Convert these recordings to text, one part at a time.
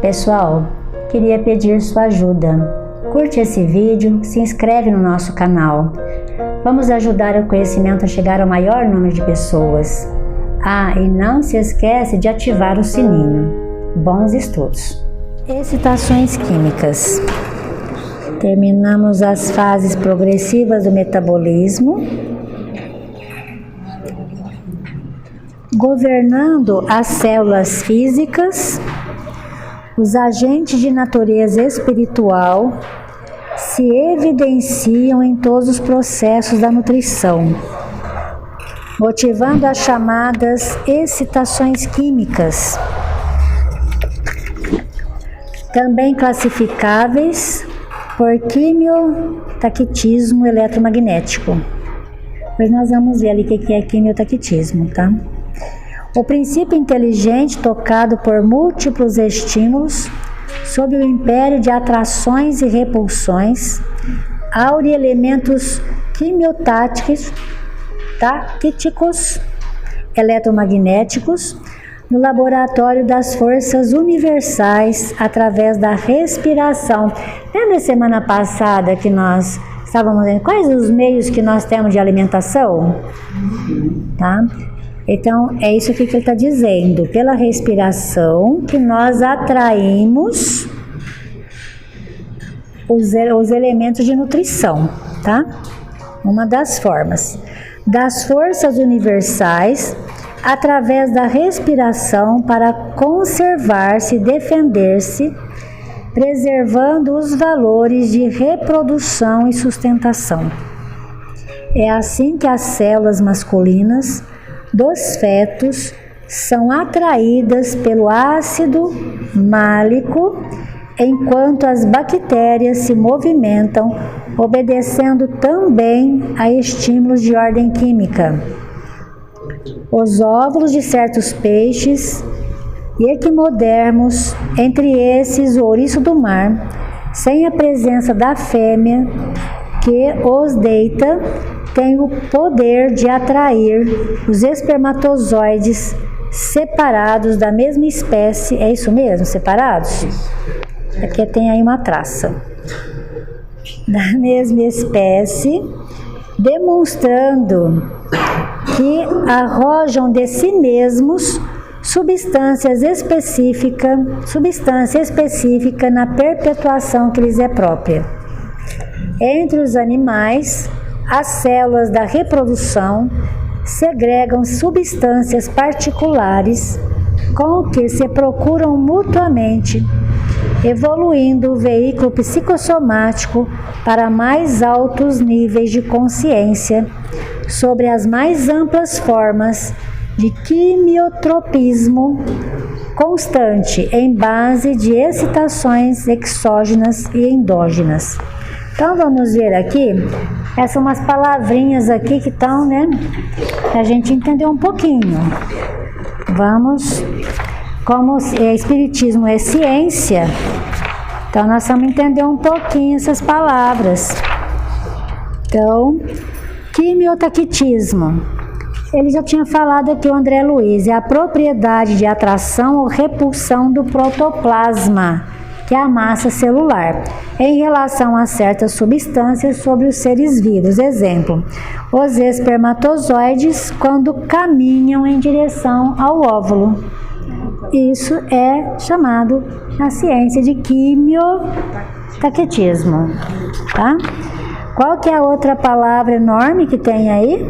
Pessoal, queria pedir sua ajuda. Curte esse vídeo, se inscreve no nosso canal. Vamos ajudar o conhecimento a chegar ao maior número de pessoas. E não se esquece de ativar o sininho. Bons estudos. Excitações químicas. Terminamos as fases progressivas do metabolismo, governando as células físicas. Os agentes de natureza espiritual se evidenciam em todos os processos da nutrição, motivando as chamadas excitações químicas, também classificáveis por quimiotaquitismo eletromagnético. Pois nós vamos ver ali o que é quimiotaquitismo, tá? O princípio inteligente tocado por múltiplos estímulos, sob o império de atrações e repulsões, aure elementos quimiotáticos, eletromagnéticos, no laboratório das forças universais através da respiração. Lembra semana passada que nós estávamos vendo quais os meios que nós temos de alimentação? Tá? Então, é isso que ele está dizendo. Pela respiração que nós atraímos os elementos de nutrição, tá? Uma das formas. Das forças universais, através da respiração para conservar-se e defender-se, preservando os valores de reprodução e sustentação. É assim que as células masculinas dos fetos são atraídas pelo ácido málico, enquanto as bactérias se movimentam, obedecendo também a estímulos de ordem química. Os óvulos de certos peixes e equinodermos, entre esses o ouriço do mar, sem a presença da fêmea que os deita, tem o poder de atrair os espermatozoides separados da mesma espécie. É isso mesmo? Separados? Aqui tem aí uma traça. Da mesma espécie, demonstrando que arrojam de si mesmos substância específica na perpetuação que lhes é própria. Entre os animais, as células da reprodução segregam substâncias particulares com que se procuram mutuamente, evoluindo o veículo psicossomático para mais altos níveis de consciência sobre as mais amplas formas de quimiotropismo constante em base de excitações exógenas e endógenas. Então vamos ver aqui, essas são umas palavrinhas aqui que estão, né, a gente entender um pouquinho. Vamos, como espiritismo é ciência, então nós vamos entender um pouquinho essas palavras. Então, quimiotaquitismo. Ele já tinha falado aqui, o André Luiz, é a propriedade de atração ou repulsão do protoplasma, que é a massa celular, em relação a certas substâncias sobre os seres vivos. Exemplo, os espermatozoides quando caminham em direção ao óvulo. Isso é chamado na ciência de quimiotaquitismo, tá? Qual que é a outra palavra enorme que tem aí?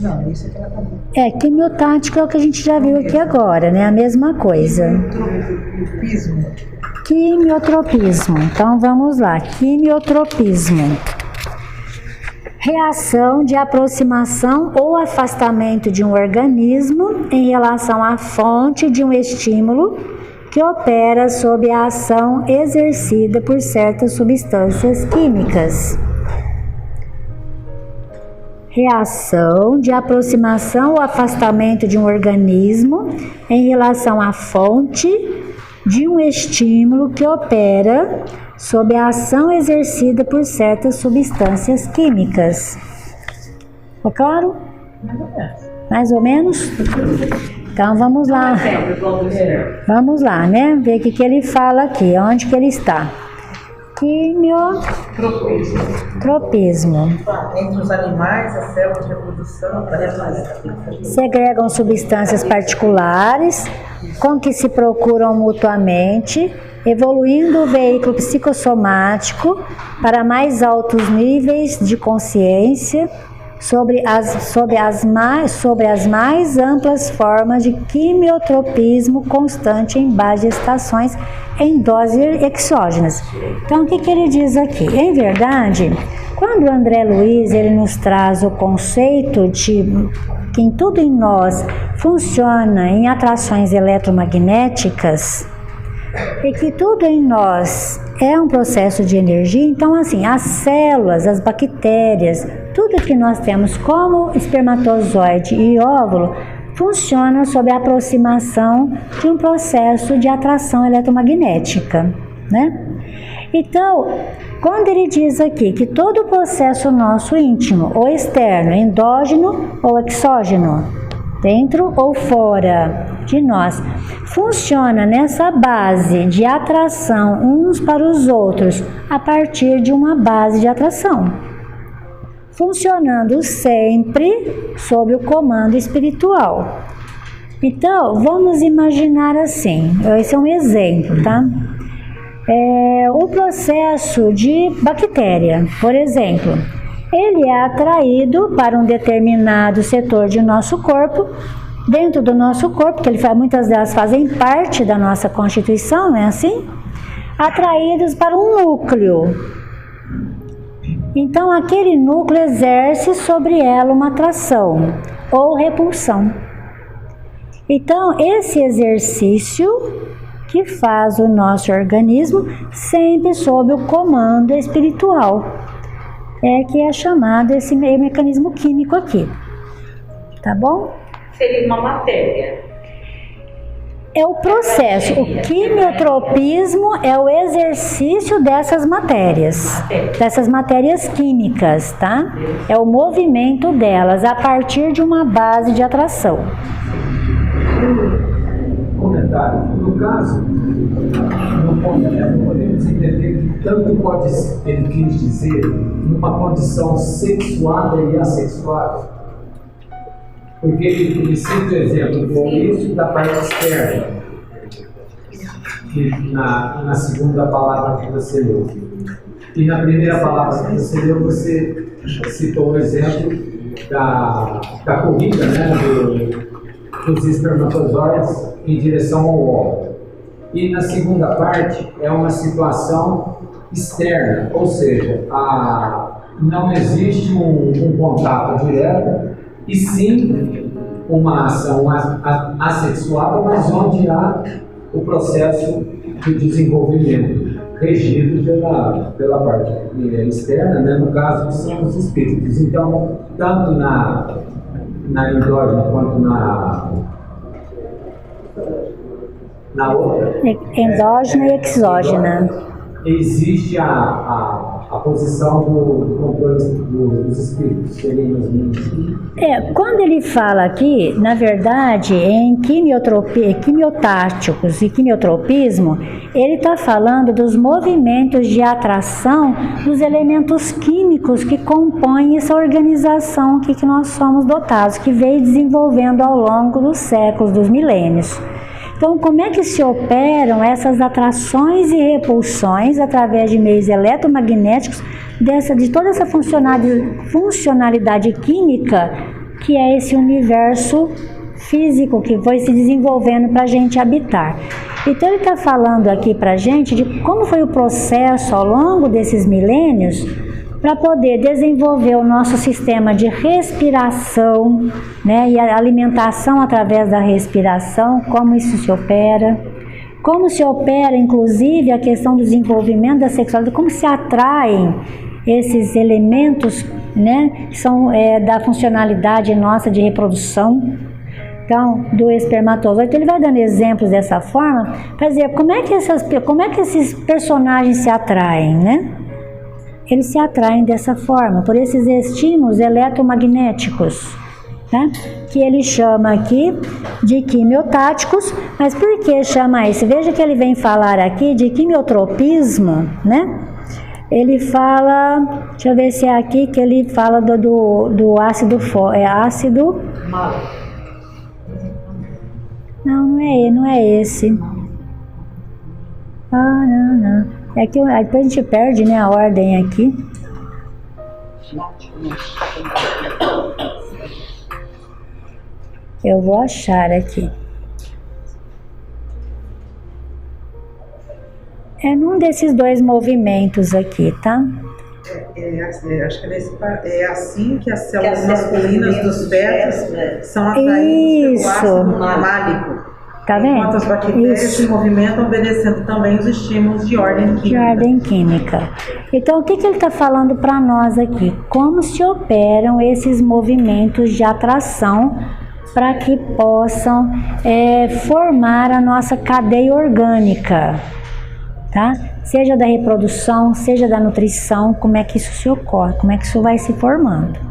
Não, isso aqui ela tá bom. Quimiotático é o que a gente já viu aqui agora, né? A mesma coisa. Quimiotropismo. Então vamos lá. Quimiotropismo. Reação de aproximação ou afastamento de um organismo em relação à fonte de um estímulo que opera sob a ação exercida por certas substâncias químicas. Reação de aproximação ou afastamento de um organismo em relação à fonte de um estímulo que opera sob a ação exercida por certas substâncias químicas. Ficou claro? Mais ou menos? Então vamos lá. Vamos lá, né? Ver o que ele fala aqui, onde que ele está. Quimiotropismo. Entre os animais, as células de reprodução segregam substâncias particulares com que se procuram mutuamente, evoluindo o veículo psicossomático para mais altos níveis de consciência sobre as mais amplas formas de quimiotropismo constante em base de estações em doses exógenas. Então, o que ele diz aqui? Em verdade, quando o André Luiz ele nos traz o conceito de que em tudo em nós funciona em atrações eletromagnéticas, e que tudo em nós é um processo de energia, então assim, as células, as bactérias, tudo que nós temos como espermatozoide e óvulo, funciona sob a aproximação de um processo de atração eletromagnética, né? Então, quando ele diz aqui que todo o processo nosso íntimo ou externo, endógeno ou exógeno, dentro ou fora de nós, funciona nessa base de atração uns para os outros, a partir de uma base de atração, funcionando sempre sob o comando espiritual. Então, vamos imaginar assim, esse é um exemplo, tá? O processo de bactéria, por exemplo, ele é atraído para um determinado setor de nosso corpo, dentro do nosso corpo, que muitas delas fazem parte da nossa constituição, não é assim? Atraídos para um núcleo. Então, aquele núcleo exerce sobre ela uma atração ou repulsão. Então, esse exercício que faz o nosso organismo sempre sob o comando espiritual, que é chamado esse mecanismo químico aqui. Tá bom? Seria uma matéria. É o processo. O quimiotropismo é o exercício dessas matérias químicas, tá? É o movimento delas a partir de uma base de atração. Comentário. No caso, não podemos entender que tanto pode, ele quis dizer, numa condição sexuada e assexuada. Porque ele cita o exemplo do isso da parte externa, que na segunda palavra que você leu. E na primeira palavra que você leu, você citou o exemplo da corrida, né, dos espermatozoides em direção ao óvulo. E na segunda parte é uma situação externa, ou seja, não existe um contato direto, e sim uma ação assexuada, mas onde há o processo de desenvolvimento regido pela parte externa, né, no caso que são os espíritos. Então, tanto na endógena quanto na outra, endógena e exógena, existe a posição do controle dos espíritos. Quando ele fala aqui, na verdade, em quimiotáticos e quimiotropismo, ele está falando dos movimentos de atração dos elementos químicos que compõem essa organização aqui que nós somos dotados, que veio desenvolvendo ao longo dos séculos, dos milênios. Então, como é que se operam essas atrações e repulsões através de meios eletromagnéticos de toda essa funcionalidade química que é esse universo físico que foi se desenvolvendo para a gente habitar? Então, ele está falando aqui para a gente de como foi o processo ao longo desses milênios para poder desenvolver o nosso sistema de respiração, né, e a alimentação através da respiração, como isso se opera, inclusive a questão do desenvolvimento da sexualidade, como se atraem esses elementos, né, que são da funcionalidade nossa de reprodução, Então, do espermatozoide, ele vai dando exemplos dessa forma para dizer como é que esses personagens se atraem, né? Eles se atraem dessa forma, por esses estímulos eletromagnéticos, né? Que ele chama aqui de quimiotáticos, mas por que chama isso? Veja que ele vem falar aqui de quimiotropismo, né? Ele fala, deixa eu ver se é aqui que ele fala do ácido ácido. Não é esse. Não. É que depois a gente perde, né, a ordem aqui. Eu vou achar aqui. É num desses dois movimentos aqui, tá? Acho que é assim que as células masculinas dos fetos são atraídas pelo ácido málico. Tá vendo? Enquanto as bactérias se movimentam obedecendo também os estímulos de ordem química. De ordem química. Então, o que ele está falando para nós aqui? Como se operam esses movimentos de atração para que possam formar a nossa cadeia orgânica, tá? Seja da reprodução, seja da nutrição, como é que isso se ocorre, como é que isso vai se formando.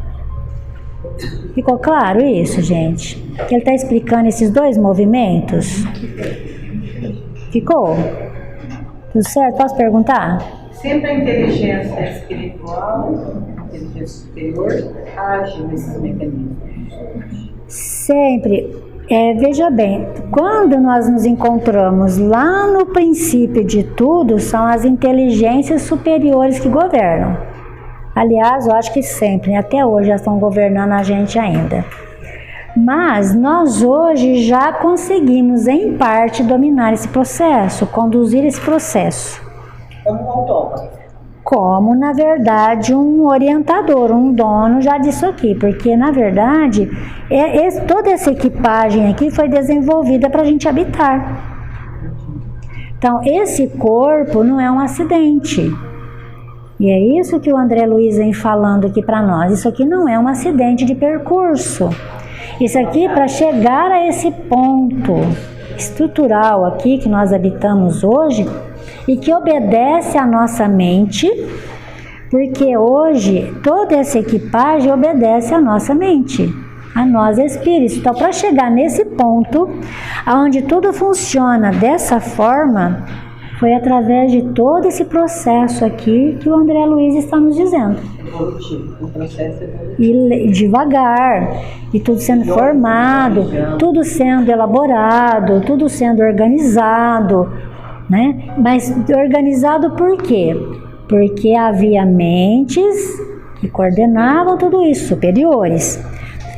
Ficou claro isso, gente? Que ele está explicando esses dois movimentos? Ficou? Tudo certo? Posso perguntar? Sempre a inteligência espiritual, a inteligência superior, age nesses mecanismos. Sempre. Veja bem, quando nós nos encontramos lá no princípio de tudo, são as inteligências superiores que governam. Aliás, eu acho que sempre, né? Até hoje, elas estão governando a gente ainda. Mas nós hoje já conseguimos, em parte, dominar esse processo, conduzir esse processo. Como um autômato. Como, na verdade, um orientador, um dono já disso aqui. Porque, na verdade, toda essa equipagem aqui foi desenvolvida para a gente habitar. Então, esse corpo não é um acidente. E é isso que o André Luiz vem falando aqui para nós. Isso aqui não é um acidente de percurso. Isso aqui, para chegar a esse ponto estrutural aqui que nós habitamos hoje e que obedece à nossa mente, porque hoje toda essa equipagem obedece à nossa mente, a nós espíritos. Então, para chegar nesse ponto, onde tudo funciona dessa forma, foi através de todo esse processo aqui que o André Luiz está nos dizendo. Evolutivo, um processo evolutivo. E devagar, e tudo sendo formado, tudo sendo elaborado, tudo sendo organizado, né? Mas organizado por quê? Porque havia mentes que coordenavam tudo isso, superiores.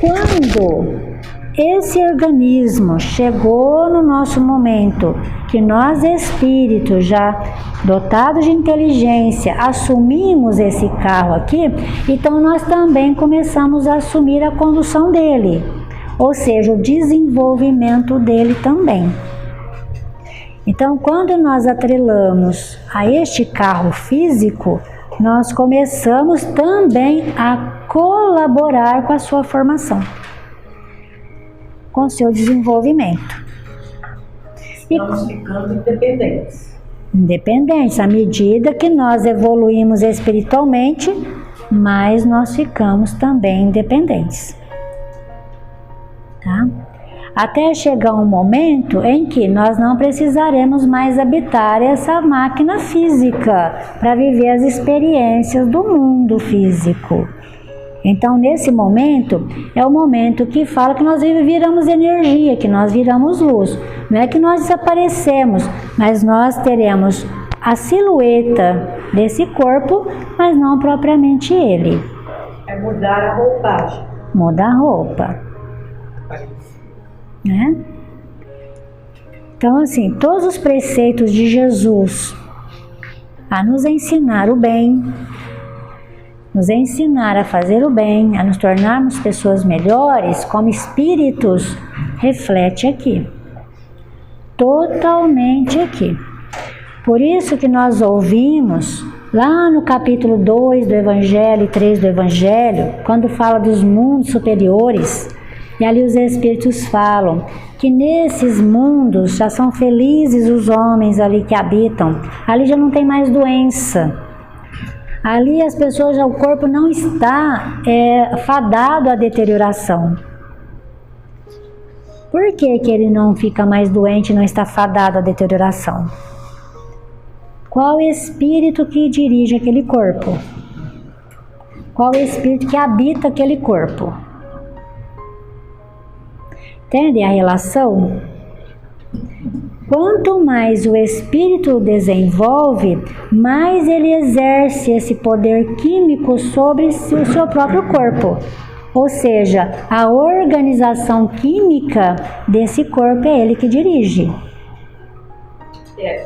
Quando esse organismo chegou no nosso momento, que nós espíritos já dotados de inteligência assumimos esse carro aqui, então nós também começamos a assumir a condução dele, ou seja, o desenvolvimento dele também. Então, quando nós atrelamos a este carro físico, nós começamos também a colaborar com a sua formação, com o seu desenvolvimento. Estamos ficando independentes. Independentes, à medida que nós evoluímos espiritualmente, mais nós ficamos também independentes. Tá? Até chegar um momento em que nós não precisaremos mais habitar essa máquina física para viver as experiências do mundo físico. Então, nesse momento, é o momento que fala que nós viramos energia, que nós viramos luz. Não é que nós desaparecemos, mas nós teremos a silhueta desse corpo, mas não propriamente ele. É mudar a roupagem. Mudar a roupa. Né? Então, assim, todos os preceitos de Jesus a nos ensinar o bem, nos ensinar a fazer o bem, a nos tornarmos pessoas melhores como espíritos, reflete aqui, totalmente aqui. Por isso que nós ouvimos lá no capítulo 2 do Evangelho e 3 do Evangelho, quando fala dos mundos superiores, E ali os espíritos falam que nesses mundos já são felizes os homens ali que habitam. Ali já não tem mais doença. Ali as pessoas, o corpo não está fadado à deterioração. Por que que ele não fica mais doente e não está fadado à deterioração? Qual espírito que dirige aquele corpo? Qual espírito que habita aquele corpo? Entende a relação? Quanto mais o espírito desenvolve, mais ele exerce esse poder químico sobre o seu próprio corpo. Ou seja, a organização química desse corpo é ele que dirige.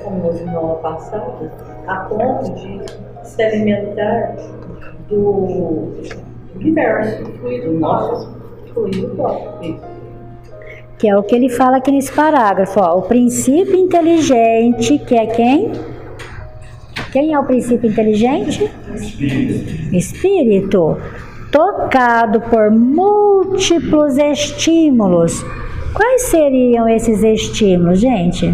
Como nós não passamos, a ponto de se alimentar do universo, do nosso fluido próprio. Que é o que ele fala aqui nesse parágrafo, ó, o princípio inteligente, que é quem? Quem é o princípio inteligente? Espírito. Tocado por múltiplos estímulos. Quais seriam esses estímulos, gente?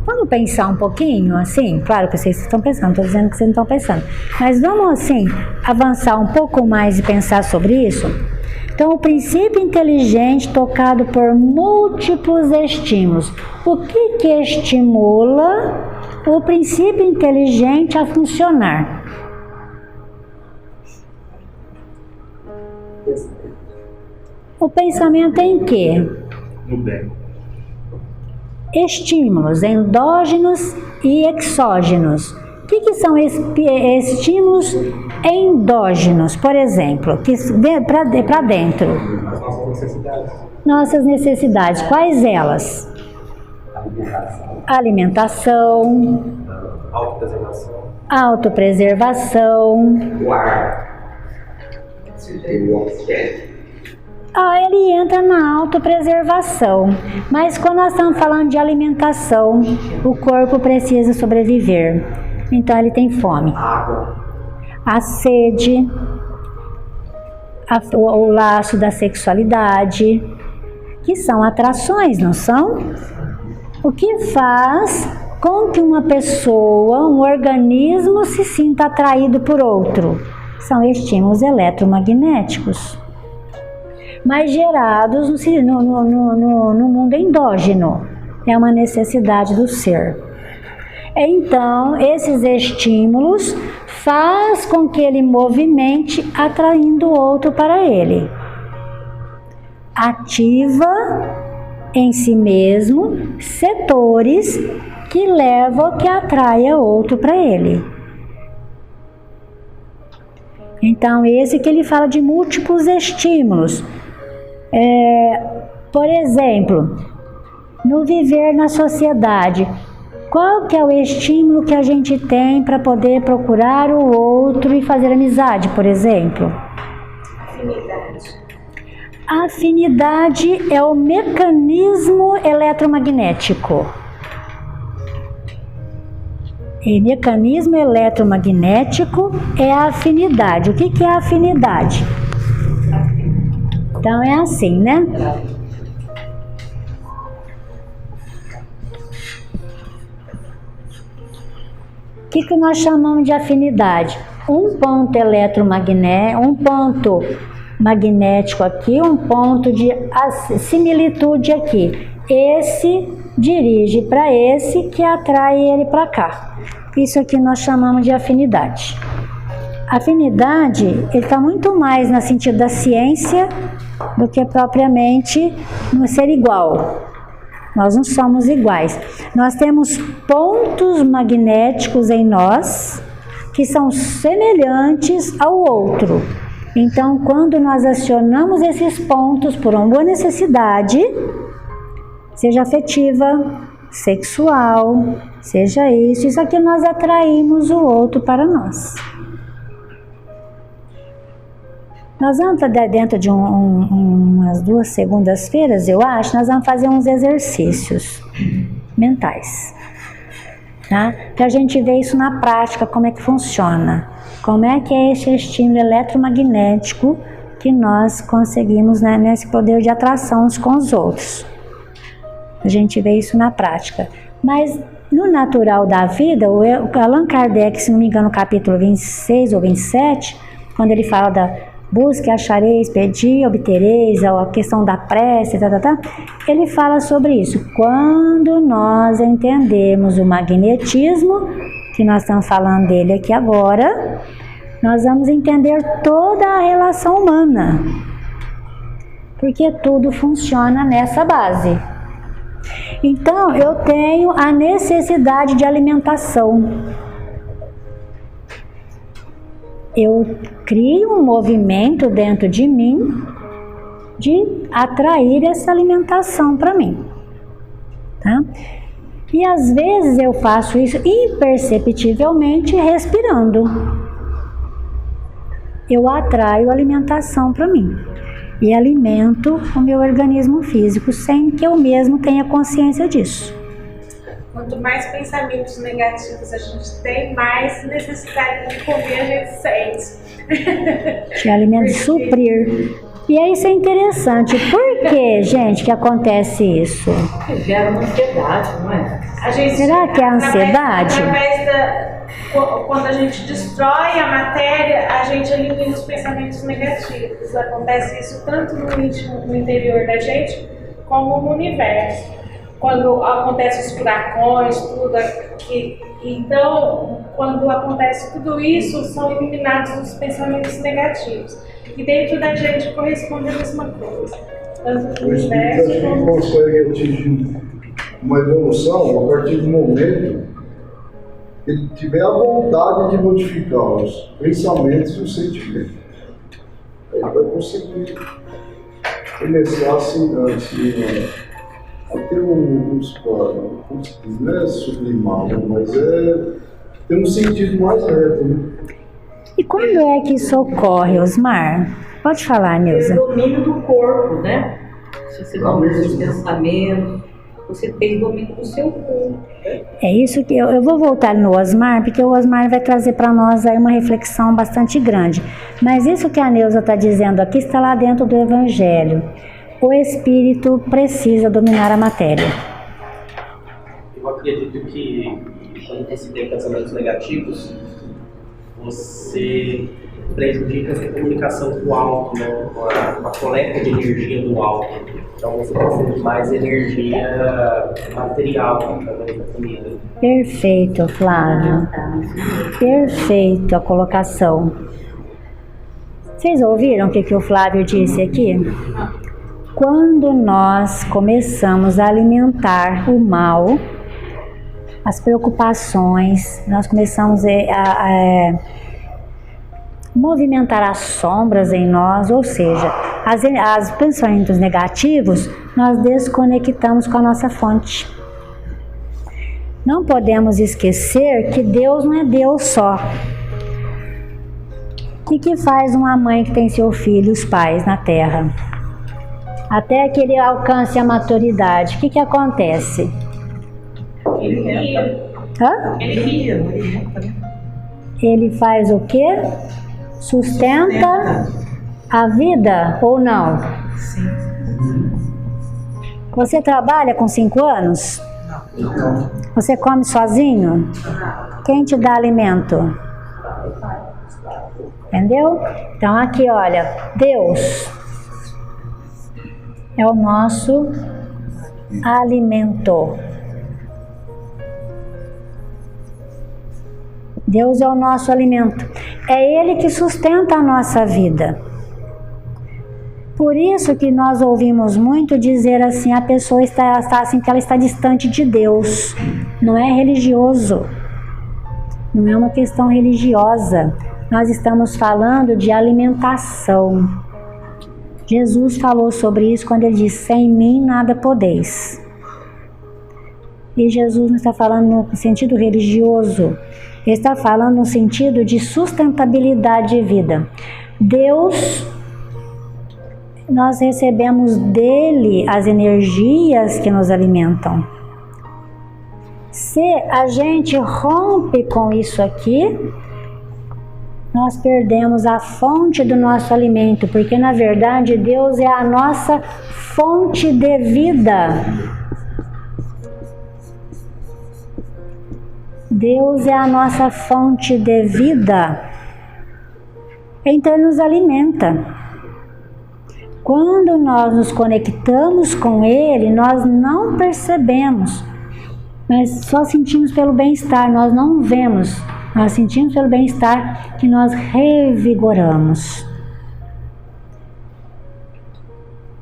Vamos pensar um pouquinho, assim? Claro que vocês estão pensando, não estou dizendo que vocês não estão pensando. Mas vamos, assim, avançar um pouco mais e pensar sobre isso? Então, o princípio inteligente tocado por múltiplos estímulos. O que que estimula o princípio inteligente a funcionar? O pensamento em quê? No bem. Estímulos endógenos e exógenos. O que são estímulos endógenos, por exemplo, para dentro? As nossas necessidades. Nossas necessidades, quais elas? Alimentação. Autopreservação. Autopreservação. O ar. O oxigênio. Ele entra na autopreservação, mas quando nós estamos falando de alimentação, o corpo precisa sobreviver, então ele tem fome. Água. A sede, o laço da sexualidade, que são atrações, não são? O que faz com que uma pessoa, um organismo se sinta atraído por outro? São estímulos eletromagnéticos, mas gerados no mundo endógeno. É uma necessidade do ser. Então, esses estímulos faz com que ele movimente, atraindo o outro para ele. Ativa em si mesmo setores que levam, que atraia outro para ele. Então, esse que ele fala de múltiplos estímulos. Por exemplo, no viver na sociedade, qual que é o estímulo que a gente tem para poder procurar o outro e fazer amizade, por exemplo? Afinidade. A afinidade é o mecanismo eletromagnético. E mecanismo eletromagnético é a afinidade. O que que é a afinidade? Então é assim, né? O que que nós chamamos de afinidade? Um ponto eletromagnético, um ponto magnético aqui, um ponto de similitude aqui. Esse dirige para esse que atrai ele para cá. Isso aqui nós chamamos de afinidade. Afinidade, ele está muito mais no sentido da ciência do que propriamente no ser igual. Nós não somos iguais. Nós temos pontos magnéticos em nós que são semelhantes ao outro. Então, quando nós acionamos esses pontos por uma boa necessidade, seja afetiva, sexual, seja isso aqui nós atraímos o outro para nós. Nós vamos, dentro de umas 2 segundas-feiras, eu acho, nós vamos fazer uns exercícios mentais, tá? Para a gente ver isso na prática, como é que funciona. Como é que é esse estímulo eletromagnético que nós conseguimos, né, nesse poder de atração uns com os outros. A gente vê isso na prática. Mas no natural da vida, o Allan Kardec, se não me engano, no capítulo 26 ou 27, quando ele fala da busca, achareis, pedi, obtereis, a questão da prece, ele fala sobre isso. Quando nós entendemos o magnetismo, que nós estamos falando dele aqui agora, nós vamos entender toda a relação humana, porque tudo funciona nessa base. Então, eu tenho a necessidade de alimentação. Eu crio um movimento dentro de mim de atrair essa alimentação para mim, tá? E às vezes eu faço isso imperceptivelmente respirando. Eu atraio alimentação para mim e alimento o meu organismo físico sem que eu mesmo tenha consciência disso. Quanto mais pensamentos negativos a gente tem, mais necessidade de comer a gente sente. De alimento, de suprir. E aí isso é interessante. Por que, gente, que acontece isso? Gera uma ansiedade, não é? Será que é a ansiedade? Quando a gente destrói a matéria, a gente elimina os pensamentos negativos. Acontece isso tanto no íntimo, no interior da gente, como no universo. Quando acontecem os furacões, tudo aqui. Então, quando acontece tudo isso, são eliminados os pensamentos negativos. E dentro da gente corresponde a mesma coisa. Tanto no O universo espírito como... consegue atingir uma evolução a partir do momento que ele tiver a vontade de modificar os pensamentos e os sentimentos. Ele vai conseguir começar a ter não é sublimar, mas ter um sentido mais reto, né? E quando é que isso ocorre, Osmar? Pode falar, Nilza. O domínio do corpo, né? Se você domina os pensamentos, você tem domínio do seu corpo. É isso que eu vou voltar no Osmar, porque o Osmar vai trazer para nós aí uma reflexão bastante grande. Mas isso que a Neuza está dizendo aqui está lá dentro do Evangelho. O espírito precisa dominar a matéria. Eu acredito que quando você tem pensamentos negativos, você prejudica a sua comunicação com o alto, né? Com a coleta de energia do alto. Então você precisa de mais energia material através da comida. Perfeito, Flávio. Perfeito a colocação. Vocês ouviram o que o Flávio disse aqui? Quando nós começamos a alimentar o mal, as preocupações, nós começamos a movimentar as sombras em nós, ou seja, os pensamentos negativos, nós desconectamos com a nossa fonte. Não podemos esquecer que Deus não é Deus só. O que faz uma mãe que tem seu filho, os pais na terra? Até que ele alcance a maturidade, o que acontece? Ele faz o quê? Sustenta a vida ou não? Sim. Você trabalha com 5 anos? Não. Você come sozinho? Quem te dá alimento? Entendeu? Então aqui, olha, Deus é o nosso alimento. Deus é o nosso alimento. É Ele que sustenta a nossa vida. Por isso que nós ouvimos muito dizer assim, a pessoa está assim, que ela está distante de Deus. Não é religioso. Não é uma questão religiosa. Nós estamos falando de alimentação. Jesus falou sobre isso quando ele disse, sem mim nada podeis. E Jesus não está falando no sentido religioso. Ele está falando no sentido de sustentabilidade de vida. Deus, nós recebemos dele as energias que nos alimentam. Se a gente rompe com isso aqui, nós perdemos a fonte do nosso alimento, porque na verdade Deus é a nossa fonte de vida. Deus é a nossa fonte de vida. Então Ele nos alimenta. Quando nós nos conectamos com Ele, nós não percebemos, mas só sentimos pelo bem-estar, nós não vemos. Nós sentimos pelo bem-estar que nós revigoramos.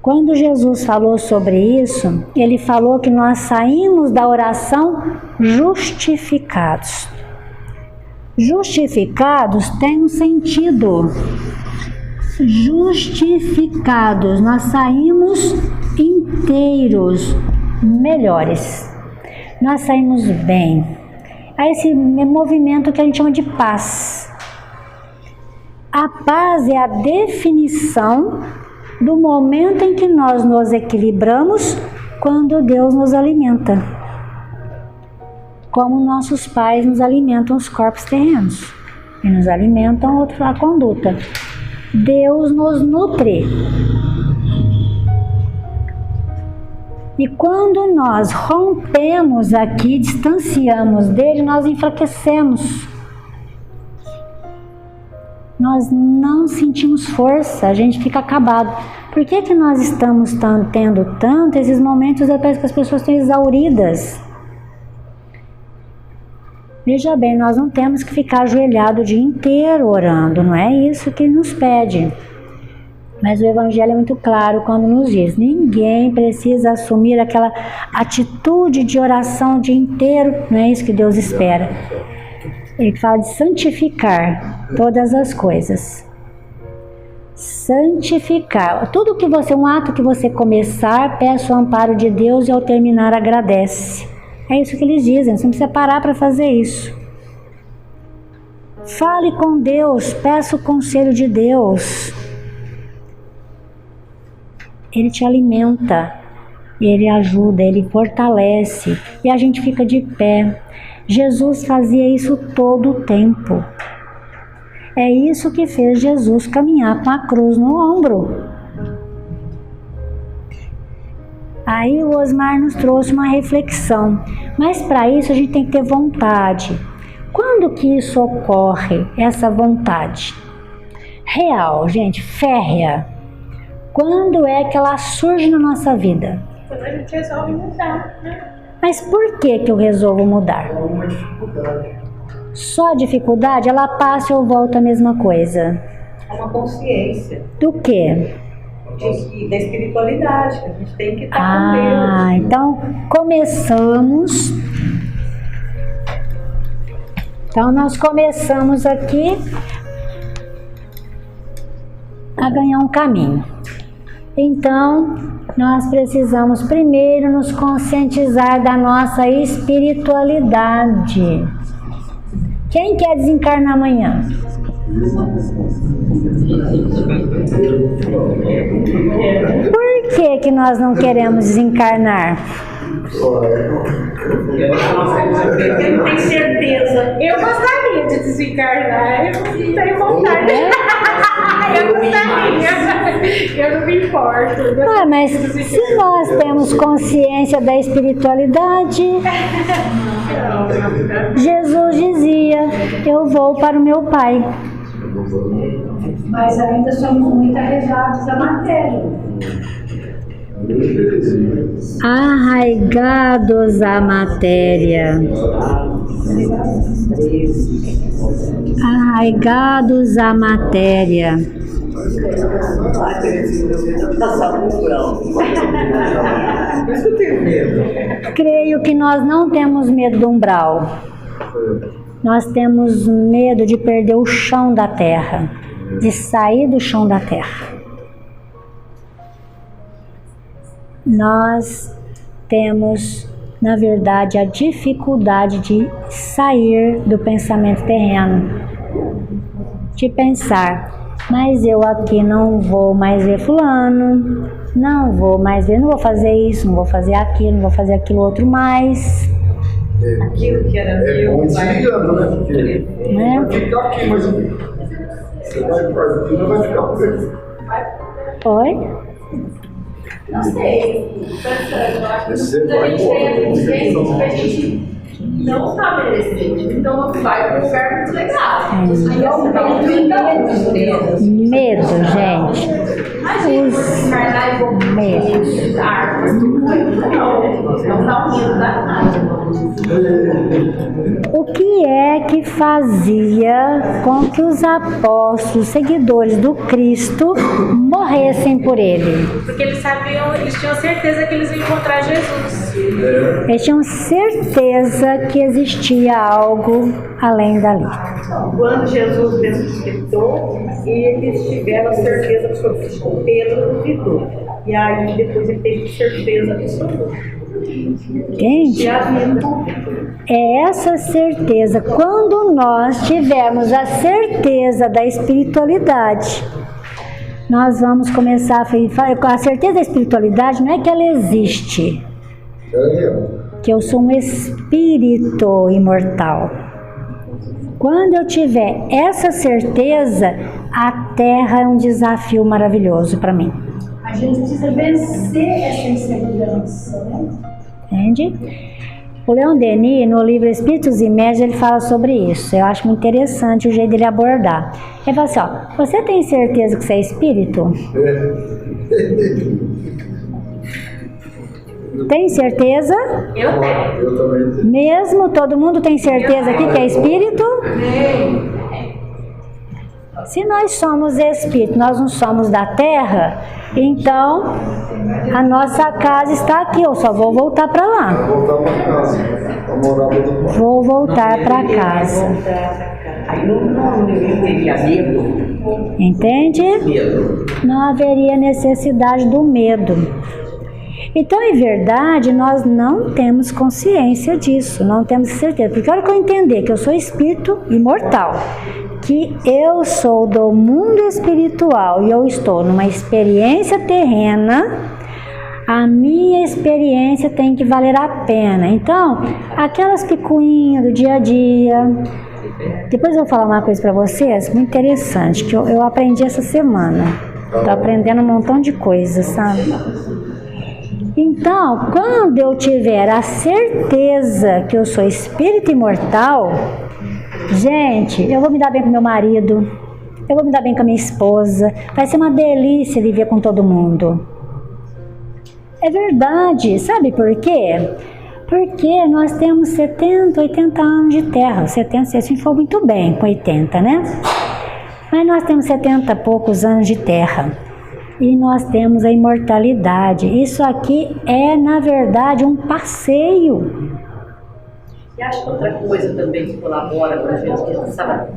Quando Jesus falou sobre isso, Ele falou que nós saímos da oração justificados. Justificados tem um sentido. Justificados, nós saímos inteiros, melhores. Nós saímos bem. Há esse movimento que a gente chama de paz. A paz é a definição do momento em que nós nos equilibramos quando Deus nos alimenta. Como nossos pais nos alimentam os corpos terrenos e nos alimentam a conduta. Deus nos nutre. E quando nós rompemos aqui, distanciamos dele, nós enfraquecemos. Nós não sentimos força, a gente fica acabado. Por que nós estamos tendo tanto esses momentos depois que as pessoas estão exauridas? Veja bem, nós não temos que ficar ajoelhado o dia inteiro orando, não é isso que nos pede. Mas o Evangelho é muito claro quando nos diz, ninguém precisa assumir aquela atitude de oração o dia inteiro, não é isso que Deus espera. Ele fala de santificar todas as coisas. Santificar. Tudo que você, um ato que você começar, peça o amparo de Deus e ao terminar agradece. É isso que eles dizem, você não precisa parar para fazer isso. Fale com Deus, peça o conselho de Deus. Ele te alimenta, Ele ajuda, Ele fortalece e a gente fica de pé. Jesus fazia isso todo o tempo. É isso que fez Jesus caminhar com a cruz no ombro. Aí o Osmar nos trouxe uma reflexão, mas para isso a gente tem que ter vontade. Quando que isso ocorre, essa vontade? Real, gente, férrea. Quando é que ela surge na nossa vida? Quando a gente resolve mudar, né? Mas por que eu resolvo mudar? É uma dificuldade. Só a dificuldade, ela passa ou volta a mesma coisa. É uma consciência Do quê? da espiritualidade, que a gente tem que estar com Deus. Então começamos. Então nós começamos aqui a ganhar um caminho. Então, nós precisamos primeiro nos conscientizar da nossa espiritualidade. Quem quer desencarnar amanhã? Por que nós não queremos desencarnar? Eu não tenho certeza. Eu gostaria de desencarnar, eu não tenho vontade. Eu gostaria. Eu não me importo. Mas se nós temos consciência da espiritualidade, Jesus dizia, eu vou para o meu Pai. Mas ainda somos muito arraigados à matéria. Arraigados à matéria. Arraigados à matéria. Creio que nós não temos medo do umbral. Nós temos medo de perder o chão da terra, de sair do chão da terra. Nós temos, na verdade, a dificuldade de sair do pensamento terreno, de pensar, mas eu aqui não vou mais ver fulano, não vou mais ver, não vou fazer isso, não vou fazer aquilo, não vou fazer aquilo outro mais. Aquilo que era meu, bom desligando, né? Porque Né? vai ficar aqui, mas Você vai partir, não vai ficar por aí. Oi? Não sei. Pensando, eu acho que Você a vai gente tem a embora. consciência que a gente não sabe merecer. Então vai para um lugar muito legal. Aí é um medo. Medo, gente. Imagina, carnais vão Medo. árvores, não dá um medo da casa. O que é que fazia com que os apóstolos, seguidores do Cristo, morressem por ele? Porque eles sabiam, eles tinham certeza que eles iam encontrar Jesus. Eles tinham certeza que existia algo além dali. Quando Jesus ressuscitou, eles tiveram certeza absoluta. Pedro duvidou. E aí depois ele teve certeza absoluta. Entende? E havia É essa certeza. Quando nós tivermos a certeza da espiritualidade, nós vamos começar a falar. A certeza da espiritualidade não é que ela existe, É real. que eu sou um espírito imortal. Quando eu tiver essa certeza, a Terra é um desafio maravilhoso para mim. A gente precisa vencer essa insegurança, né? Entende? O Leon Denis, no livro Espíritos e Médios, ele fala sobre isso. Eu acho muito interessante o jeito dele abordar. Ele fala assim, ó, você tem certeza que você é espírito? Tem certeza? Eu tenho. Eu também tenho. Mesmo? Todo mundo tem certeza aqui que é espírito? Se nós somos espírito, nós não somos da Terra, então a nossa casa está aqui. Eu só vou voltar para lá. Voltar para casa. A morada do pai. Vou voltar para casa. Aí não teria medo. Entende? Medo. Não haveria necessidade do medo. Então, em verdade, nós não temos consciência disso, não temos certeza. Porque a hora que eu entender que eu sou espírito imortal, que eu sou do mundo espiritual e eu estou numa experiência terrena, a minha experiência tem que valer a pena. Então, aquelas picuinhas do dia a dia. Depois eu vou falar uma coisa para vocês muito interessante, que eu aprendi essa semana. Estou aprendendo um montão de coisas, sabe? Então, quando eu tiver a certeza que eu sou espírito imortal, gente, eu vou me dar bem com meu marido, eu vou me dar bem com a minha esposa, vai ser uma delícia viver com todo mundo. É verdade, sabe por quê? Porque nós temos 70, 80 anos de terra, 70, se a gente for muito bem com 80, né? Mas nós temos 70 e poucos anos de terra. E nós temos a imortalidade. Isso aqui é, na verdade, um passeio. E acho que outra coisa também que colabora para a gente, que a gente sabe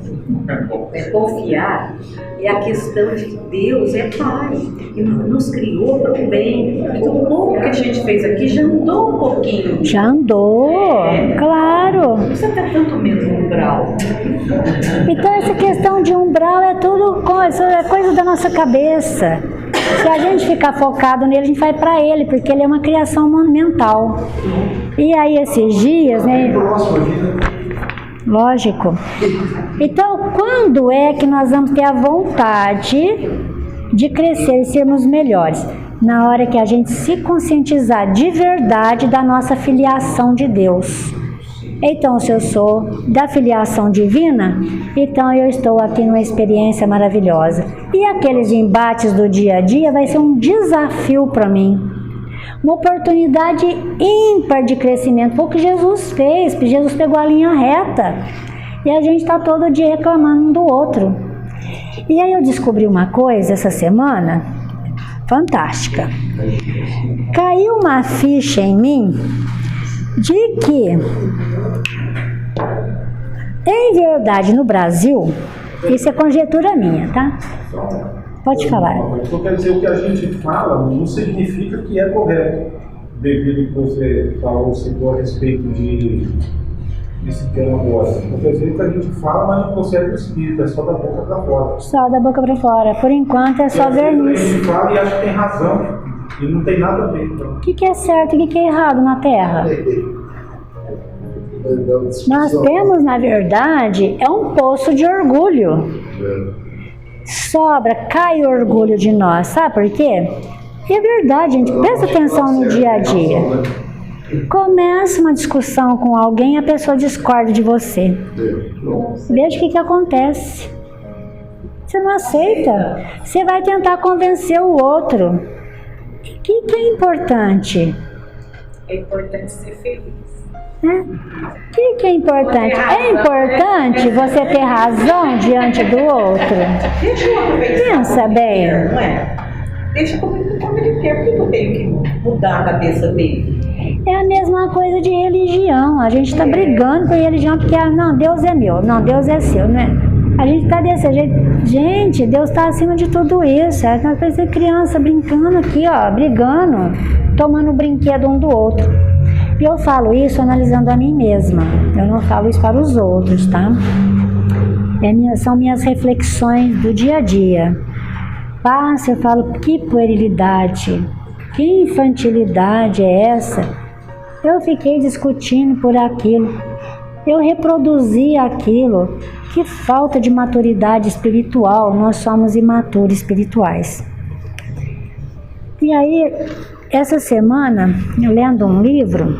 confiar, é a questão de que Deus é Pai e nos criou para o bem. Então, o pouco que a gente fez aqui já andou um pouquinho. Já andou, claro. Não precisa ter tanto medo no umbral. Então, essa questão de umbral é tudo coisa da nossa cabeça. Se a gente ficar focado nele, a gente vai para ele, porque ele é uma criação mental. E aí, esses dias, né? Lógico. Então, quando é que nós vamos ter a vontade de crescer e sermos melhores? Na hora que a gente se conscientizar de verdade da nossa filiação de Deus. Então, se eu sou da filiação divina, então eu estou aqui numa experiência maravilhosa. E aqueles embates do dia a dia vai ser um desafio para mim. Uma oportunidade ímpar de crescimento. Foi o que Jesus fez. Jesus pegou a linha reta. E a gente está todo dia reclamando um do outro. E aí eu descobri uma coisa essa semana fantástica. Caiu uma ficha em mim de que, em verdade, no Brasil, isso é conjectura minha, tá? Pode falar. Então quer dizer, o que a gente fala não significa que é correto, devido ao que você falou, citou a respeito desse tema agora. Então quer dizer que a gente fala, mas não consegue o espírito, é só da boca para fora. Só da boca para fora. Por enquanto é só verniz. A gente fala e acha que tem razão, e não tem nada a ver. Então. O que é certo e o que é errado na Terra? Nós temos, na verdade, é um poço de orgulho. sobra, cai orgulho de nós. Sabe por quê? É verdade, gente. Presta atenção no dia a dia. Começa uma discussão com alguém, a pessoa discorda de você. Veja o que acontece. Você não aceita. Você vai tentar convencer o outro. O que é importante? É importante ser feliz. O que é importante? É importante você ter razão diante do outro. Pensa bem. Não é? Deixa como ele quer, por que eu tenho que mudar a cabeça dele? É a mesma coisa de religião. A gente está brigando por religião porque, não, Deus é meu, não, Deus é seu, né? A gente está desse jeito. Gente, Deus está acima de tudo isso. Nós vamos ser criança brincando aqui, ó, brigando, tomando o brinquedo um do outro. E eu falo isso analisando a mim mesma. Eu não falo isso para os outros, tá? São minhas reflexões do dia a dia. Passa, eu falo, que puerilidade, que infantilidade é essa? Eu fiquei discutindo por aquilo. Eu reproduzi aquilo. Que falta de maturidade espiritual. Nós somos imaturos espirituais. E aí, essa semana, lendo um livro,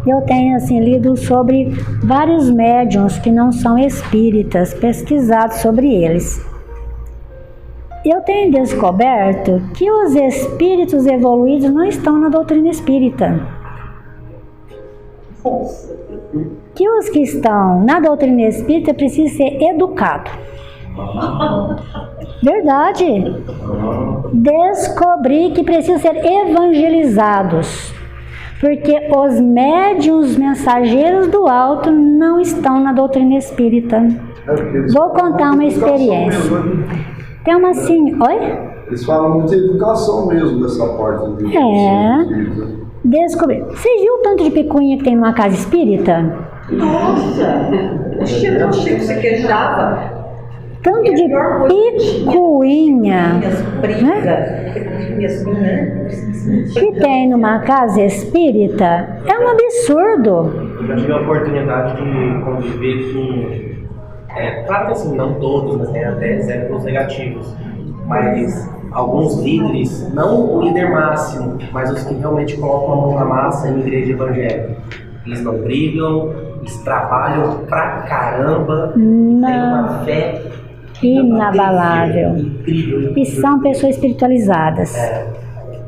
eu tenho assim, lido sobre vários médiuns que não são espíritas, pesquisado sobre eles. Eu tenho descoberto que os espíritos evoluídos não estão na doutrina espírita. Que os que estão na doutrina espírita precisam ser educados. Verdade. Descobri que precisam ser evangelizados. Porque os médiuns mensageiros do alto não estão na doutrina espírita. Vou contar uma experiência. Tem uma assim, oi? Eles falam muito de educação mesmo dessa parte. Descobri. Você viu o tanto de picuinha que tem numa casa espírita? Nossa! Eu achei que você queixava. Tanto de picuinha, né? Que tem numa casa espírita é um absurdo. Eu já tive a oportunidade de conviver com, claro que assim, não todos, mas tem até exemplos negativos, mas alguns líderes, não o líder máximo, mas os que realmente colocam a mão na massa em igreja evangélica. Eles não brigam, eles trabalham pra caramba, têm uma fé inabalável. Incrível. E são pessoas espiritualizadas.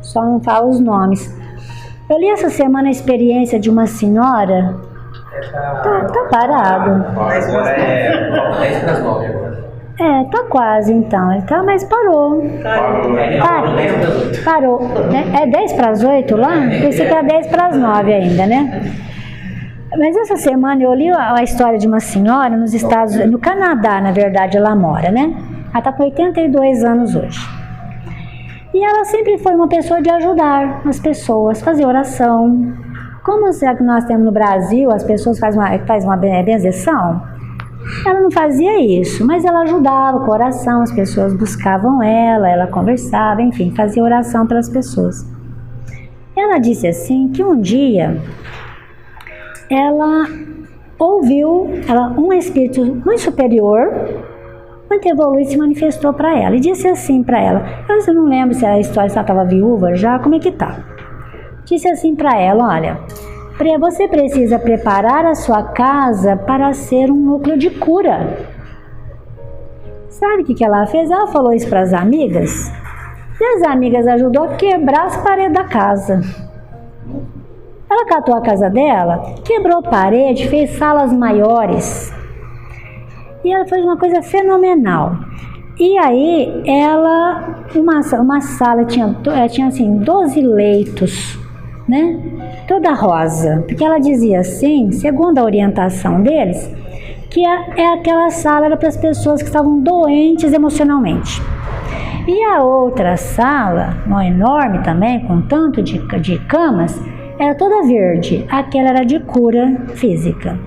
Só não falo os nomes. Eu li essa semana a experiência de uma senhora. Tá parado. Agora é 10 para as 9 agora. Tá quase então. Mas parou. Parou. É 10 para as 8 lá? Pensei que era 10 para as 9 ainda, né? Mas essa semana eu li a história de uma senhora nos Estados Unidos, no Canadá, na verdade, ela mora, né? Ela está com 82 anos hoje. E ela sempre foi uma pessoa de ajudar as pessoas, fazer oração. Como é que nós temos no Brasil, as pessoas fazem uma benzeção? Ela não fazia isso, mas ela ajudava com oração, as pessoas buscavam ela conversava, enfim, fazia oração pelas pessoas. Ela disse assim que um dia ela ouviu, um espírito muito superior, muito evoluído, se manifestou para ela e disse assim para ela, eu não lembro se a história, se ela estava viúva já, como é que tá? Disse assim para ela, olha, você precisa preparar a sua casa para ser um núcleo de cura. Sabe o que ela fez? Ela falou isso para as amigas, e as amigas ajudou a quebrar as paredes da casa. Ela catou a casa dela, quebrou parede, fez salas maiores. E ela fez uma coisa fenomenal. E aí, uma sala tinha assim, 12 leitos, né? Toda rosa. Porque ela dizia assim, segundo a orientação deles, que aquela sala era para as pessoas que estavam doentes emocionalmente. E a outra sala, uma enorme também, com tanto de camas, era toda verde, aquela era de cura física.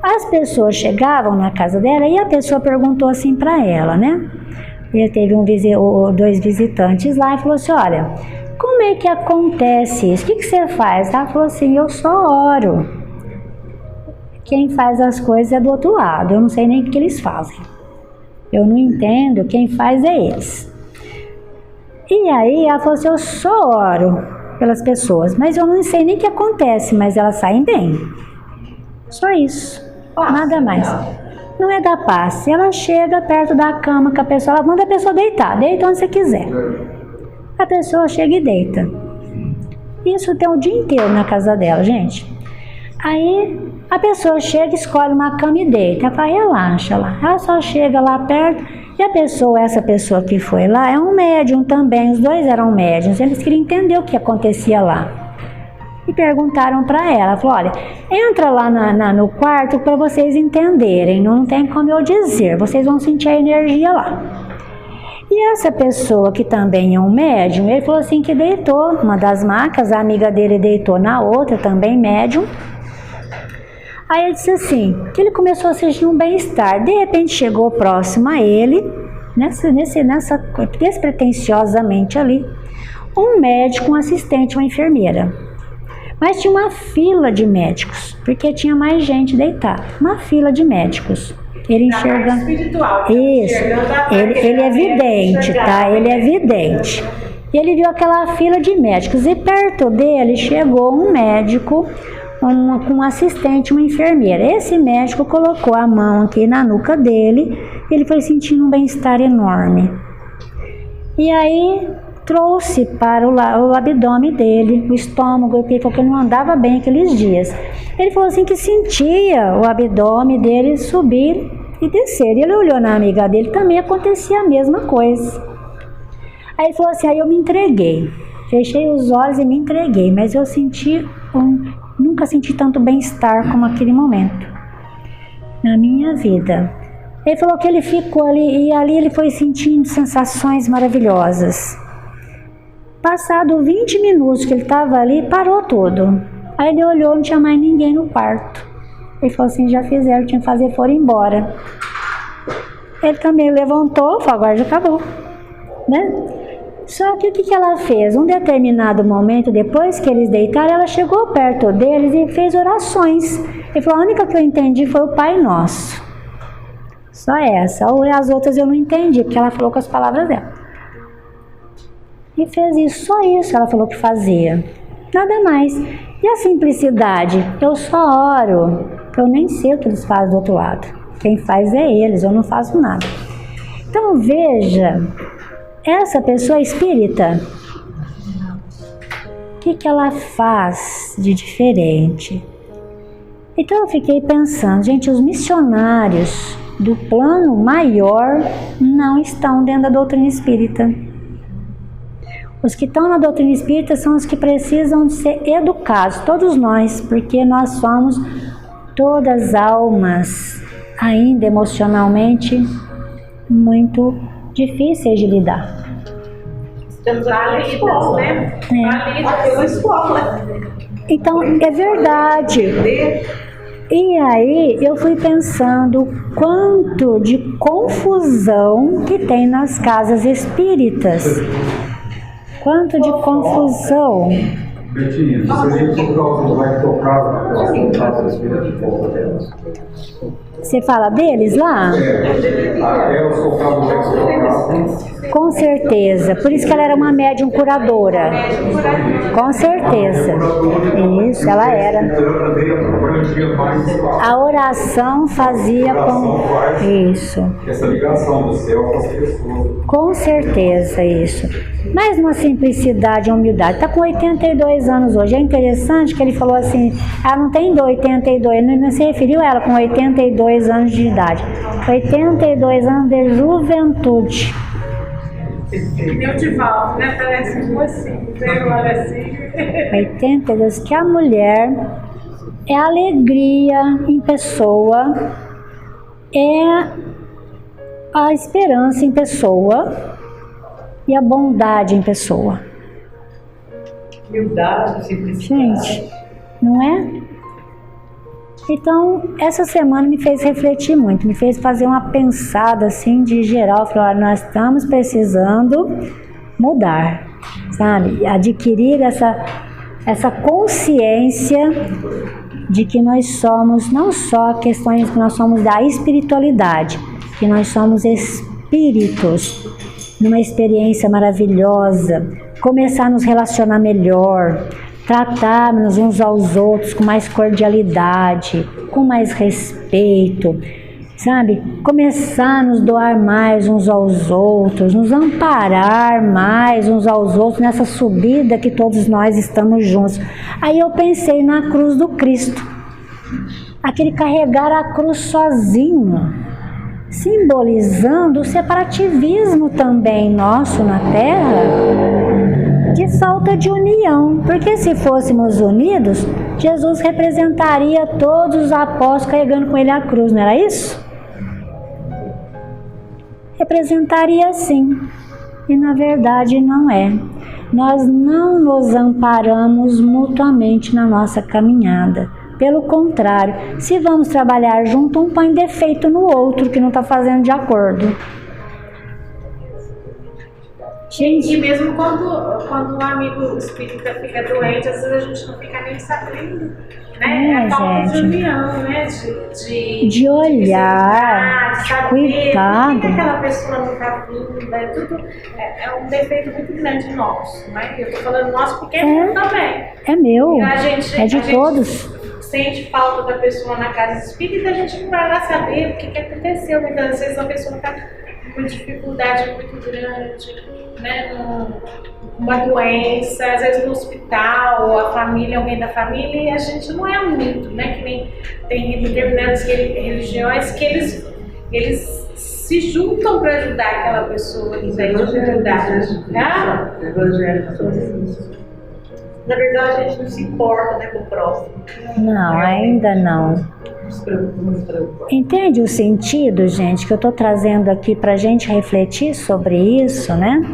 As pessoas chegavam na casa dela e a pessoa perguntou assim para ela, né? Ele teve dois visitantes lá e falou assim, olha, como é que acontece isso? O que você faz? Ela falou assim, eu só oro. Quem faz as coisas é do outro lado, eu não sei nem o que eles fazem. Eu não entendo, quem faz é eles. E aí ela falou assim, eu só oro pelas pessoas, mas eu não sei nem o que acontece, mas elas saem bem. Só isso, nada mais. Não é da paz. Ela chega perto da cama com a pessoa, ela manda a pessoa deitar, deita onde você quiser. A pessoa chega e deita. Isso tem o dia inteiro na casa dela, gente. Aí a pessoa chega, escolhe uma cama e deita. Ela fala, relaxa lá. Ela só chega lá perto e a pessoa, essa pessoa que foi lá, é um médium também. Os dois eram médiums. Eles queriam entender o que acontecia lá. E perguntaram para ela, falou, olha, entra lá no quarto para vocês entenderem. Não tem como eu dizer, vocês vão sentir a energia lá. E essa pessoa que também é um médium, ele falou assim que deitou uma das macas, a amiga dele deitou na outra, também médium. Aí ele disse assim, que ele começou a sentir um bem-estar. De repente chegou próximo a ele, despretensiosamente ali, um médico, um assistente, uma enfermeira. Mas tinha uma fila de médicos, porque tinha mais gente deitada. Uma fila de médicos. Ele enxerga. Isso. Ele é vidente, tá? Ele é vidente. E ele viu aquela fila de médicos. E perto dele chegou um médico, com um assistente, uma enfermeira. Esse médico colocou a mão aqui na nuca dele. E ele foi sentindo um bem-estar enorme. E aí trouxe para o abdômen dele, o estômago, porque ele não andava bem aqueles dias. Ele falou assim que sentia o abdômen dele subir e descer. E ele olhou na amiga dele, também acontecia a mesma coisa. Aí ele falou assim, aí eu me entreguei. Fechei os olhos e me entreguei, mas eu nunca senti tanto bem-estar como aquele momento na minha vida. Ele falou que ele ficou ali, e ali ele foi sentindo sensações maravilhosas. Passado 20 minutos que ele estava ali, parou tudo. Aí ele olhou, não tinha mais ninguém no quarto. Ele falou assim, já fizeram, tinha que fazer, foram embora. Ele também levantou, falou, agora já acabou, né? Só que o que ela fez? Um determinado momento, depois que eles deitaram, ela chegou perto deles e fez orações. Ele falou, a única que eu entendi foi o Pai Nosso. Só essa. Ou as outras eu não entendi, porque ela falou com as palavras dela. E fez isso, só isso ela falou que fazia. Nada mais. E a simplicidade? Eu só oro, eu nem sei o que eles fazem do outro lado. Quem faz é eles, eu não faço nada. Então veja, essa pessoa espírita, o que ela faz de diferente? Então eu fiquei pensando, gente, os missionários do plano maior não estão dentro da doutrina espírita. Os que estão na doutrina espírita são os que precisam de ser educados, todos nós, porque nós somos todas almas ainda emocionalmente muito difíceis de lidar. Estamos válidas, né? Então, é verdade. E aí eu fui pensando quanto de confusão que tem nas casas espíritas. Quanto de confusão. Betinho, se a gente vai tocar naquelas casas espíritas de volta delas. Você fala deles lá? Elas tocavam nessa. Com certeza. Por isso que ela era uma médium curadora. Com certeza. Isso, ela era. A oração fazia com... Isso. Essa ligação do céu com as pessoas. Com certeza, isso. Mas uma simplicidade e humildade. Está com 82 anos hoje. É interessante que ele falou assim, ela não tem 82, não se referiu a ela com 82 anos de idade. 82 anos de juventude. Meu de volta, né? Parece um assim, olha assim. 82, que a mulher é alegria em pessoa, é a esperança em pessoa e a bondade em pessoa. Humildade, simplicidade. Gente, não é? Então, essa semana me fez refletir muito, me fez fazer uma pensada assim de geral, falar, nós estamos precisando mudar, sabe? Adquirir essa consciência de que nós somos não só questões que nós somos da espiritualidade, que nós somos espíritos numa experiência maravilhosa, começar a nos relacionar melhor, tratarmos uns aos outros com mais cordialidade, com mais respeito, sabe? Começar a nos doar mais uns aos outros, nos amparar mais uns aos outros nessa subida que todos nós estamos juntos. Aí eu pensei na cruz do Cristo, aquele carregar a cruz sozinho, simbolizando o separativismo também nosso na Terra, de falta de união, porque se fôssemos unidos, Jesus representaria todos os apóstolos carregando com ele a cruz, não era isso? Representaria sim, e na verdade não é. Nós não nos amparamos mutuamente na nossa caminhada. Pelo contrário, se vamos trabalhar junto, um põe defeito no outro que não está fazendo de acordo. E mesmo quando um amigo espírita fica doente, às vezes a gente não fica nem sabendo, né? É a falta de união, né? De olhar, de saber cuidado. por que aquela pessoa não está vindo, né? Tudo é um defeito muito grande nosso, né? Eu estou falando nosso porque é meu também. É meu, é de todos. Sente falta da pessoa na casa espírita, a gente não vai lá saber o que aconteceu. Muitas vezes a pessoa está com uma dificuldade muito grande, né, uma doença, às vezes no hospital, ou a família, alguém da família, e a gente não é unido, né? Que nem tem determinadas religiões que eles se juntam para ajudar aquela pessoa que tem dificuldade. Na verdade, a gente não se importa, né, com o próximo. Não, ainda não. Entende o sentido, gente, que eu estou trazendo aqui para a gente refletir sobre isso, né?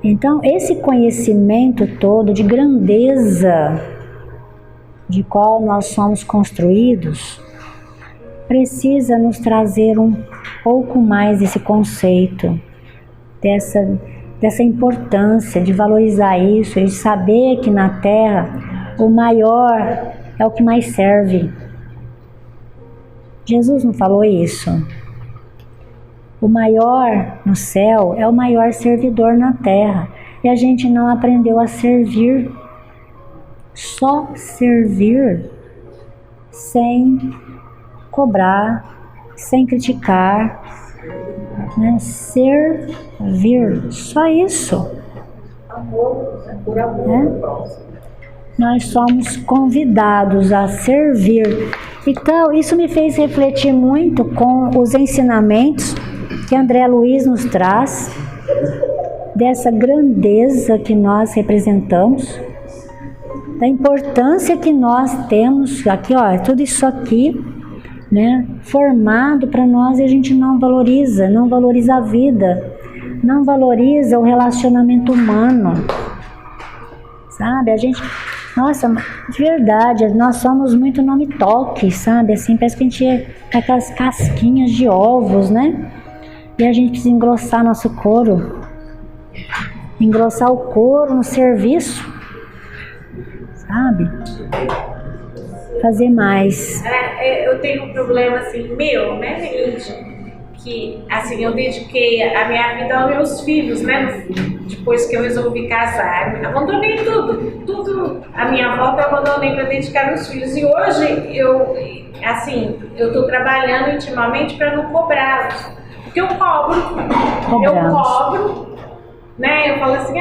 Então, esse conhecimento todo de grandeza de qual nós somos construídos, precisa nos trazer um pouco mais desse conceito, dessa importância de valorizar isso, de saber que na Terra o maior é o que mais serve. Jesus não falou isso? O maior no céu é o maior servidor na Terra. E a gente não aprendeu a servir. Só servir sem cobrar, sem criticar, né? Servir, só isso. Amor, por amor próximo. Nós somos convidados a servir. Então, isso me fez refletir muito com os ensinamentos que André Luiz nos traz, dessa grandeza que nós representamos, da importância que nós temos aqui, ó, tudo isso aqui, né, formado para nós, e a gente não valoriza a vida, não valoriza o relacionamento humano, sabe? A gente, nossa, de verdade, nós somos muito nome-toque, sabe? Assim, parece que a gente é com aquelas casquinhas de ovos, né? E a gente precisa engrossar nosso couro, engrossar o couro no serviço, sabe? Fazer mais. Eu tenho um problema assim, meu, né, que assim, eu dediquei a minha vida aos meus filhos, né, depois que eu resolvi casar, abandonei tudo à minha volta, eu abandonei para dedicar aos filhos, e hoje eu tô trabalhando intimamente para não cobrá-los, porque eu cobro, né? Eu falo assim,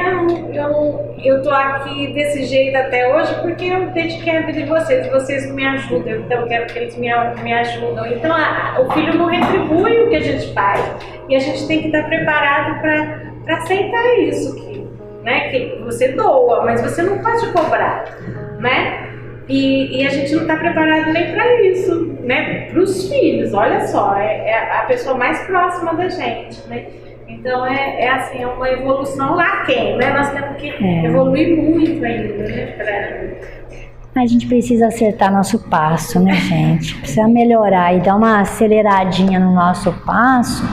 eu tô aqui desse jeito até hoje porque eu dediquei a vida de vocês não me ajudam, então eu quero que eles me ajudam. Então o filho não retribui o que a gente faz, e a gente tem que estar preparado para aceitar isso, né? Que você doa, mas você não pode cobrar, né? E a gente não está preparado nem para isso, né? Para os filhos, olha só, é a pessoa mais próxima da gente, né? Então é assim, é uma evolução lá quem, né? Nós temos que evoluir muito ainda, né? A gente precisa acertar nosso passo, né, gente? Precisa melhorar e dar uma aceleradinha no nosso passo,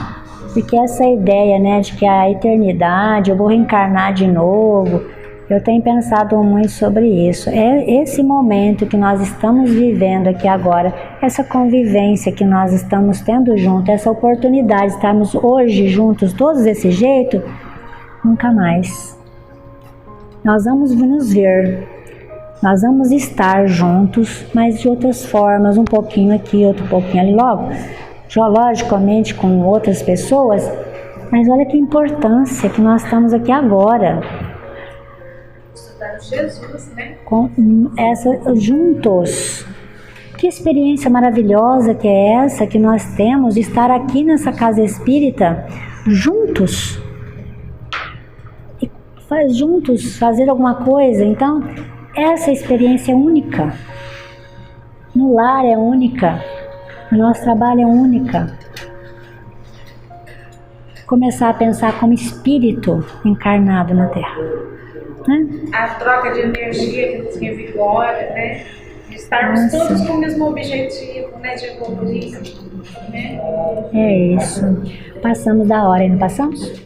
porque essa ideia, né, de que a eternidade, eu vou reencarnar de novo, Eu tenho pensado muito sobre isso. É esse momento que nós estamos vivendo aqui agora, essa convivência que nós estamos tendo junto, essa oportunidade de estarmos hoje juntos, todos desse jeito, nunca mais. Nós vamos nos ver, nós vamos estar juntos, mas de outras formas, um pouquinho aqui, outro pouquinho ali, logo, geologicamente com outras pessoas, mas olha que importância que nós estamos aqui agora. Jesus, né? Com juntos. Que experiência maravilhosa que é essa que nós temos de estar aqui nessa casa espírita juntos e juntos fazer alguma coisa. Então essa experiência é única, no lar é única, no nosso trabalho é única. Começar a pensar como espírito encarnado na Terra, né? A troca de energia que nos revigora, né? De estarmos todos com o mesmo objetivo, né? De evoluir, né? É isso. Passamos da hora, não passamos?